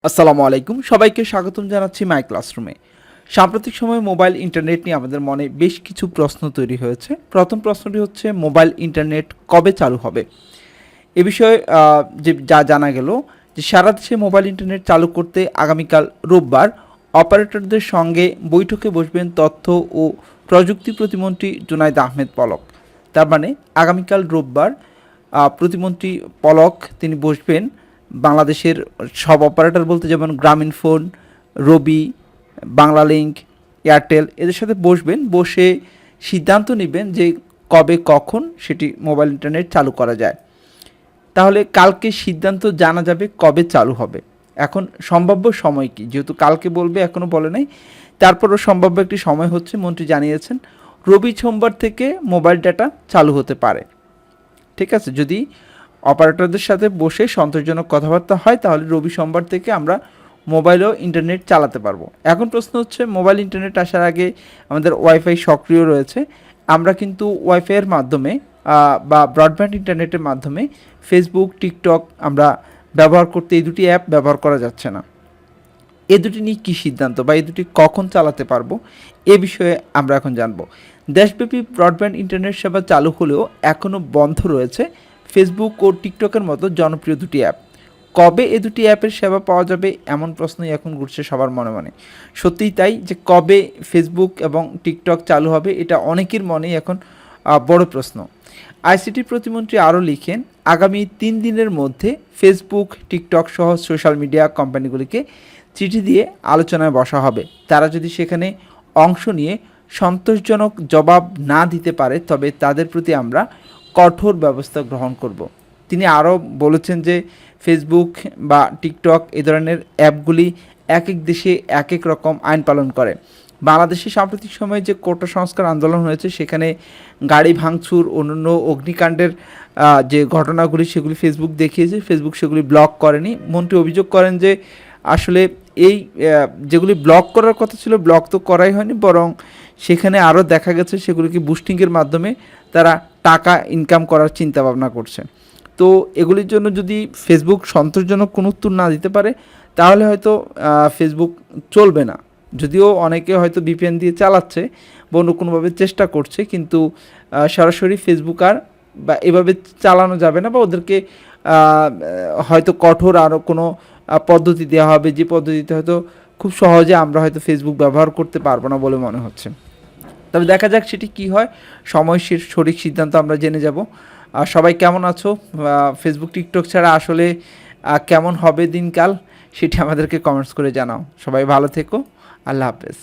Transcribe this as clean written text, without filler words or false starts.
আসসালামু আলাইকুম, সবাইকে স্বাগতম জানাচ্ছি মাই ক্লাসরুমে। সাম্প্রতিক সময়ে মোবাইল ইন্টারনেট নিয়ে আমাদের মনে বেশ কিছু প্রশ্ন তৈরি হয়েছে। প্রথম প্রশ্নটি হচ্ছে মোবাইল ইন্টারনেট কবে চালু হবে? এ বিষয়ে যে যা জানা গেল যে সারা দেশে মোবাইল ইন্টারনেট চালু করতে আগামীকাল রোববার অপারেটরদের সঙ্গে বৈঠকে বসবেন তথ্য ও প্রযুক্তি প্রতিমন্ত্রী জুনাইদ আহমেদ পলক। তার মানে আগামীকাল রোববার প্রতিমন্ত্রী পলক তিনি বসবেন বাংলাদেশের সব অপারেটর বলতে যেমন গ্রামীণফোন, রবি, বাংলালিংক, এয়ারটেল এদের সাথে বসবেন, বসে সিদ্ধান্ত নেবেন যে কবে কখন সেটি মোবাইল ইন্টারনেট চালু করা যায়। তাহলে কালকে সিদ্ধান্ত জানা যাবে কবে চালু হবে। এখন সম্ভাব্য সময় কি, যেহেতু কালকে বলবে এখনও বলে নাই, তারপরও সম্ভাব্য একটি সময় হচ্ছে মন্ত্রী জানিয়েছেন রবি সোমবার থেকে মোবাইল ডাটা চালু হতে পারে। ঠিক আছে, যদি অপারেটরদের সাথে বসে সন্তোষজনক কথাবার্তা হয় তাহলে রবি সোমবার থেকে আমরা মোবাইল ও ইন্টারনেট চালাতে পারবো। এখন প্রশ্ন হচ্ছে মোবাইল ইন্টারনেট আসার আগে আমাদের ওয়াইফাই সক্রিয় রয়েছে, আমরা কিন্তু ওয়াইফাইয়ের মাধ্যমে বা ব্রডব্যান্ড ইন্টারনেটের মাধ্যমে ফেসবুক, টিকটক আমরা ব্যবহার করতে এই দুটি অ্যাপ ব্যবহার করা যাচ্ছে না। এ দুটি নিয়ে কী সিদ্ধান্ত বা এই দুটি কখন চালাতে পারবো এ বিষয়ে আমরা এখন জানবো। দেশব্যাপী ব্রডব্যান্ড ইন্টারনেট সেবা চালু হলেও এখনও বন্ধ রয়েছে ফেসবুক ও টিকটকের মতো জনপ্রিয় দুটি অ্যাপ। কবে এ দুটি অ্যাপের সেবা পাওয়া যাবে এমন প্রশ্নই এখন ঘুরছে সবার মনে মনে। সত্যিই তাই যে কবে ফেসবুক এবং টিকটক চালু হবে এটা অনেকের মনেই এখন বড় প্রশ্ন। আইসিটি প্রতিমন্ত্রী আরও লিখেন, আগামী 3 দিনের মধ্যে ফেসবুক, টিকটক সহ সোশ্যাল মিডিয়া কোম্পানিগুলিকে চিঠি দিয়ে আলোচনায় বসা হবে। তারা যদি সেখানে অংশ নিয়ে সন্তোষজনক জবাব না দিতে পারে তবে তাদের প্রতি আমরা কঠোর ব্যবস্থা গ্রহণ করব। তিনি আরও বলেছেন যে ফেসবুক বা টিকটক এ ধরনের অ্যাপগুলি এক এক দেশে এক এক রকম আইন পালন করে। বাংলাদেশে সাম্প্রতিক সময়ে যে কোটা সংস্কার আন্দোলন হয়েছে সেখানে গাড়ি ভাঙচুর, অন্যান্য অগ্নিকাণ্ডের যে ঘটনাগুলি সেগুলি ফেসবুক দেখিয়েছে, ফেসবুক সেগুলি ব্লক করেনি। মন্ত্রী অভিযোগ করেন যে আসলে এই যেগুলি ব্লক করার কথা ছিল ব্লক তো করাই হয়নি, বরং সেখানে আরও দেখা গেছে সেগুলিকে বুস্টিংয়ের মাধ্যমে তারা টাকা ইনকাম করার চিন্তা ভাবনা করছে। তো এগুলির জন্য যদি ফেসবুক সন্তোষজনক কোনো উত্তর না দিতে পারে তাহলে হয়তো ফেসবুক চলবে না। যদিও অনেকে হয়তো ভিপিএন দিয়ে চালাচ্ছে বা অন্য কোনোভাবে চেষ্টা করছে, কিন্তু সরাসরি ফেসবুক আর বা এভাবে চালানো যাবে না, বা ওদেরকে হয়তো কঠোর আরও কোনো পদ্ধতি দেওয়া হবে, যে পদ্ধতিতে হয়তো খুব সহজে আমরা হয়তো ফেসবুক ব্যবহার করতে পারবো না বলে মনে হচ্ছে। তবে দেখা যাক সেটি কী হয়, সময় সঠিক সিদ্ধান্ত আমরা জেনে যাব। সবাই কেমন আছো? ফেসবুক, টিকটক ছাড়া আসলে কেমন হবে দিনকাল সেটি আমাদেরকে কমেন্টস করে জানাও। সবাই ভালো থেকো, আল্লাহ হাফেজ।